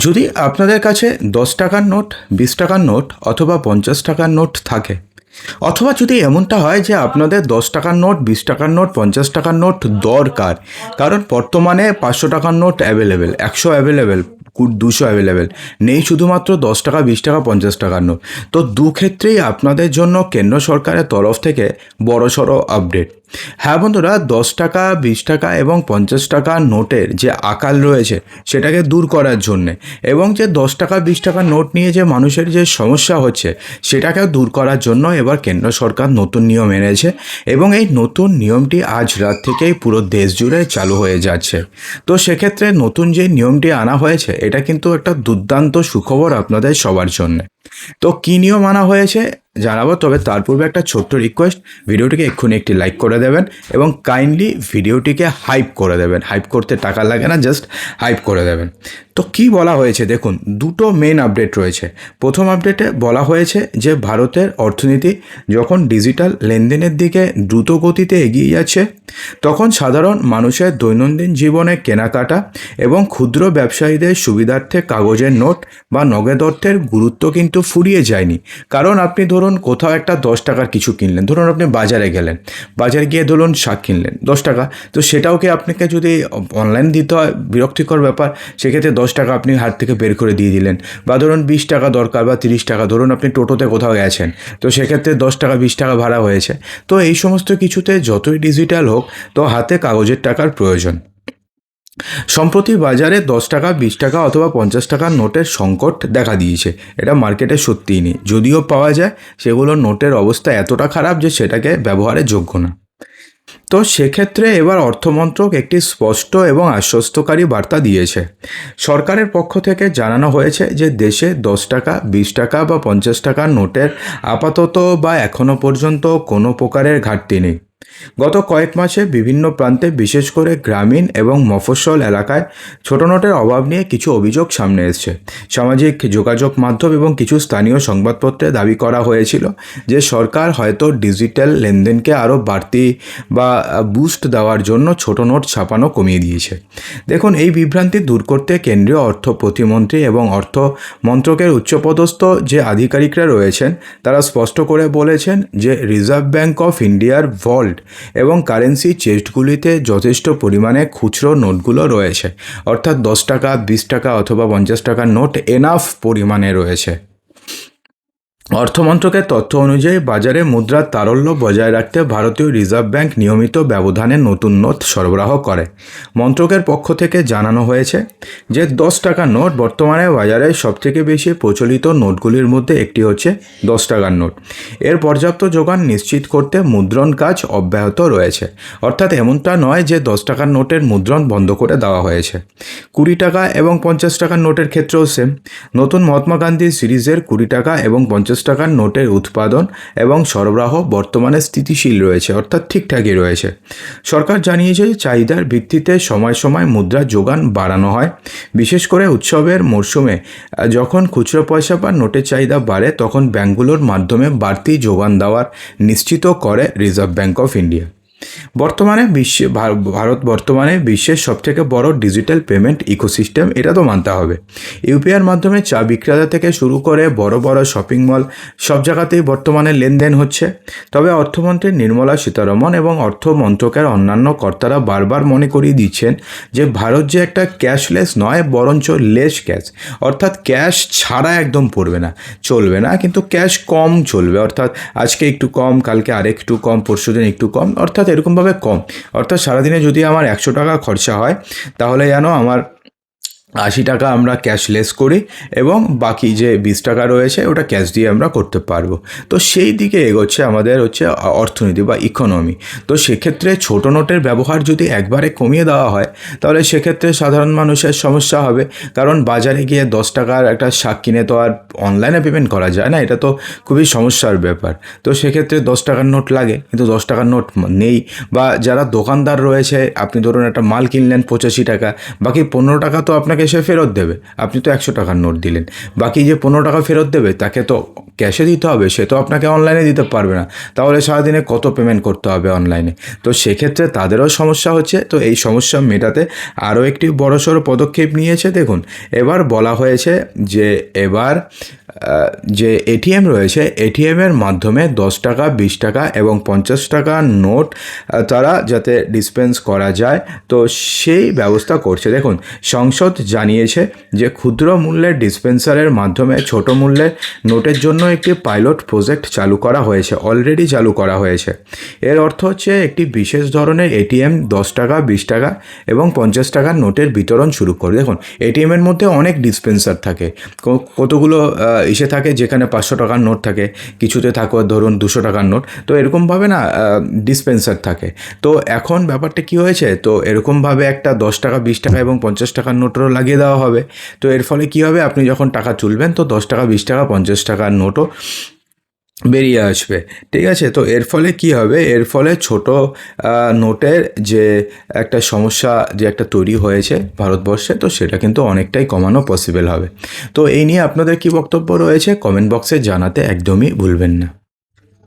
যদি আপনাদের কাছে 10 টাকার নোট, 20 টাকার নোট অথবা 50 টাকার নোট থাকে, অথবা যদি এমনটা হয় যে আপনাদের 10 টাকার নোট, 20 টাকার নোট, 50 টাকার নোট দরকার, কারণ বর্তমানে 500 টাকার নোট অ্যাভেলেবেল, 100 অ্যাভেলেবেল, 200 অ্যাভেলেবেল, নেই শুধুমাত্র 10 টাকা, 20 টাকা, 50 টাকার নোট। তো দুক্ষেত্রেই আপনাদের জন্য কেন্দ্র সরকারের তরফ থেকে বড়সড় আপডেট। হ্যাঁ বন্ধুরা, 10 টাকা, 20 টাকা এবং 50 টাকার নোটের যে আকাল রয়েছে সেটাকে দূর করার জন্যে, এবং যে 10 টাকা, 20 টাকার নোট নিয়ে যে মানুষের যে সমস্যা হচ্ছে সেটাকে দূর করার জন্য এবার কেন্দ্র সরকার নতুন নিয়ম এনেছে, এবং এই নতুন নিয়মটি আজ রাত থেকেই পুরো দেশ জুড়ে চালু হয়ে যাচ্ছে। তো সেক্ষেত্রে নতুন যে নিয়মটি আনা হয়েছে এটা কিন্তু একটা দুর্দান্ত সুখবর আপনাদের সবার জন্য। তো কী নিয়ম আনা হয়েছে জানাবো, তবে তার পূর্বে একটা ছোট্ট রিকোয়েস্ট, ভিডিওটিকে এক্ষুনি একটি লাইক করে দেবেন এবং কাইন্ডলি ভিডিওটিকে হাইপ করে দেবেন। হাইপ করতে টাকা লাগে না, জাস্ট হাইপ করে দেবেন। তো কি বলা হয়েছে দেখুন, দুটো মেন আপডেট রয়েছে। প্রথম আপডেটে বলা হয়েছে যে ভারতের অর্থনীতি যখন ডিজিটাল লেনদেনের দিকে দ্রুত গতিতে এগিয়ে যাচ্ছে, তখন সাধারণ মানুষের দৈনন্দিন জীবনে কেনাকাটা এবং ক্ষুদ্র ব্যবসায়ীদের সুবিধার্থে কাগজের নোট বা নগদ অর্থের গুরুত্ব কিন্তু ফুরিয়ে যায়নি। কারণ আপনি ধরুন কোথাও একটা 10 টাকার কিছু কিনলেন, ধরুন আপনি বাজারে গেলেন, বাজারে গিয়ে ধরুন শাক কিনলেন 10 টাকা, তো সেটাও কি আপনাকে যদি অনলাইন দিতে হয়, বিরক্তিকর ব্যাপার। সেক্ষেত্রে 10 টাকা আপনি হাত থেকে বের করে দিয়ে দিলেন, বা ধরুন 20 টাকা দরকার বা 30 টাকা, ধরুন আপনি টোটোতে কোথাও গেছেন, তো সেক্ষেত্রে 10 টাকা, 20 টাকা ভাড়া হয়েছে। তো এই সমস্ত কিছুতে যতই ডিজিটাল হোক, তো হাতে কাগজের টাকার প্রয়োজন। সম্প্রতি বাজারে 10 টাকা, 20 টাকা অথবা 50 টাকার নোটের সংকট দেখা দিয়েছে। এটা মার্কেটে সত্যিই নেই, যদিও পাওয়া যায়, সেগুলোর নোটের অবস্থা এতটা খারাপ যে সেটাকে ব্যবহারের যোগ্য না। তো সেক্ষেত্রে এবার অর্থমন্ত্রক একটি স্পষ্ট এবং আশ্বস্তকারী বার্তা দিয়েছে। সরকারের পক্ষ থেকে জানানো হয়েছে যে দেশে 10 টাকা, 20 টাকা বা 50 টাকার নোটের আপাতত বা এখনও পর্যন্ত কোনো প্রকারের ঘাটতি নেই। গত কয়েক মাসে বিভিন্ন প্রান্তে, বিশেষ করে গ্রামীণ এবং মফস্বল এলাকায় ছোট নোটের অভাব নিয়ে কিছু অভিযোগ সামনে এসেছে। সামাজিক যোগাযোগ মাধ্যম এবং কিছু স্থানীয় সংবাদপত্রে দাবি করা হয়েছিল যে সরকার হয়তো ডিজিটাল লেনদেনকে আরও বাড়তি বা বুস্ট দেওয়ার জন্য ছোট নোট ছাপানো কমিয়ে দিয়েছে। দেখুন, এই বিভ্রান্তি দূর করতে কেন্দ্রীয় অর্থ প্রতিমন্ত্রী এবং অর্থ মন্ত্রকের উচ্চপদস্থ যে আধিকারিকরা রয়েছেন তারা স্পষ্ট করে বলেছেন যে রিজার্ভ ব্যাঙ্ক অফ ইন্ডিয়ার ভল্ট এবং কারেন্সি চেস্টগুলিতে যথেষ্ট পরিমাণে খুচরো নোটগুলো রয়েছে, অর্থাৎ 10 টাকা, 20 টাকা অথবা 50 টাকার নোট এনাফ পরিমাণে রয়েছে। অর্থমন্ত্রকের তথ্য অনুযায়ী বাজারে মুদ্রার তারল্য বজায় রাখতে ভারতীয় রিজার্ভ ব্যাংক নিয়মিত ব্যবধানে নতুন নোট সরবরাহ করে। মন্ত্রকের পক্ষ থেকে জানানো হয়েছে যে 10 টাকার নোট বর্তমানে বাজারে সবথেকে বেশি প্রচলিত নোটগুলির মধ্যে একটি হচ্ছে 10 টাকার নোট। এর পর্যাপ্ত যোগান নিশ্চিত করতে মুদ্রণ কাজ অব্যাহত রয়েছে, অর্থাৎ এমনটা নয় যে 10 টাকার নোটের মুদ্রণ বন্ধ করে দেওয়া হয়েছে। 20 টাকা এবং 50 টাকার নোটের ক্ষেত্রেও সেম। নতুন মহাত্মা গান্ধী সিরিজের 20 টাকা এবং 50 টাকার নোটের উৎপাদন এবং সরবরাহ বর্তমানে স্থিতিশীল রয়েছে, অর্থাৎ ঠিকঠাকই রয়েছে। সরকার জানিয়েছে যে চাহিদার ভিত্তিতে সময় সময় মুদ্রা যোগান বাড়ানো হয়। বিশেষ করে উৎসবের মরশুমে যখন খুচরো পয়সা বা নোটের চাহিদা বাড়ে, তখন ব্যাংকগুলোর মাধ্যমে বাড়তি যোগান দেওয়ার নিশ্চিত করে reserve bank of India. Bharat বর্তমানে বিশ্বের সবথেকে বড় ডিজিটাল পেমেন্ট ইকোসিস্টেম, এটা তো মানতে হবে। ইউপিআইয়ের মাধ্যমে চা বিক্রেতা থেকে শুরু করে বড় বড় শপিং মল, সব জায়গাতেই বর্তমানে লেনদেন হচ্ছে। তবে অর্থমন্ত্রী নির্মলা সীতারমণ এবং অর্থ মন্ত্রকের অন্যান্য কর্তারা বারবার মনে করিয়ে দিচ্ছেন যে ভারত যে একটা ক্যাশলেস নয়, বরঞ্চ লেস ক্যাশ, অর্থাৎ ক্যাশ ছাড়া একদম চলবে না, কিন্তু ক্যাশ কম চলবে, অর্থাৎ আজকে একটু কম, কালকে আরেকটু কম, পরশুদিন একটু কম, অর্থাৎ এরকমভাবে কম। অর্থাৎ সারাদিনে যদি আমার 100 টাকা খরচা হয়, তাহলে যেন আমার 80 টাকা আমরা ক্যাশলেস করি এবং বাকি যে 20 টাকা রয়েছে ওটা ক্যাশ দিয়ে আমরা করতে পারবো। তো সেই দিকে এগোচ্ছে আমাদের অর্থনীতি বা ইকোনমি। তো সেক্ষেত্রে ছোটো নোটের ব্যবহার যদি একবারে কমিয়ে দেওয়া হয়, তাহলে সেক্ষেত্রে সাধারণ মানুষের সমস্যা হবে, কারণ বাজারে গিয়ে 10 টাকার একটা শাক কিনে তো আর অনলাইনে পেমেন্ট করা যায় না, এটা তো খুবই সমস্যার ব্যাপার। তো সেক্ষেত্রে 10 টাকার নোট লাগে, কিন্তু 10 টাকার নোট নেই। বা যারা দোকানদার রয়েছে, আপনি ধরুন একটা মাল কিনলেন 85 টাকা, বাকি 15 টাকা তো আপনাকে এসে ফেরত দেবে। আপনি তো 100 টাকার নোট দিলেন, বাকি যে 15 টাকা ফেরত দেবে তাকে তো ক্যাশে দিতে হবে, সে তো আপনাকে অনলাইনে দিতে পারবে না। তাহলে সারাদিনে কত পেমেন্ট করতে হবে অনলাইনে? তো সেক্ষেত্রে তাদেরও সমস্যা হচ্ছে। তো এই সমস্যা মেটাতে আরও একটি বড়সড় পদক্ষেপ নিয়েছে। দেখুন, এবার বলা হয়েছে যে এবার যে এটিএম রয়েছে, এটিএমের মাধ্যমে 10 টাকা, 20 টাকা এবং 50 টাকার নোট তারা যাতে ডিসপেন্স করা যায়, তো সেই ব্যবস্থা করছে। দেখুন, সংসদ জানিয়েছে যে ক্ষুদ্র মূল্যের ডিসপেন্সারের মাধ্যমে ছোট মূল্যের নোটের জন্য একটি পাইলট প্রজেক্ট চালু করা হয়েছে, অলরেডি চালু করা হয়েছে। এর অর্থ হচ্ছে একটি বিশেষ ধরনের এটিএম 10 টাকা, 20 টাকা এবং 50 টাকার নোটের বিতরণ শুরু করে। দেখুন, এটিএমের মধ্যে অনেক ডিসপেন্সার থাকে, কতগুলো এসে থাকে যেখানে 500 টাকার নোট থাকে, কিছুতে থাকে ধরুন 200 টাকার নোট। তো এরকমভাবে না ডিসপেন্সার থাকে। তো এখন ব্যাপারটা কি হয়েছে, তো এরকমভাবে একটা 10 টাকা, 20 টাকা এবং 50 টাকার নোটও লাগিয়ে দেওয়া হবে। তো এর ফলে কী হবে, আপনি যখন টাকা তুলবেন তো 10 টাকা, 20 টাকা, 50 টাকার নোটও বেরিয়ে আসবে। ঠিক আছে? তো এর ফলে কি হবে, এর ফলে ছোট নোটের যে একটা সমস্যা যে একটা তৈরি হয়েছে ভারতবর্ষে, তো সেটা কিন্তু অনেকটাই কমানো পসিবল হবে। তো এই নিয়ে আপনাদের কি বক্তব্য রয়েছে কমেন্ট বক্সে জানাতে একদমই ভুলবেন না।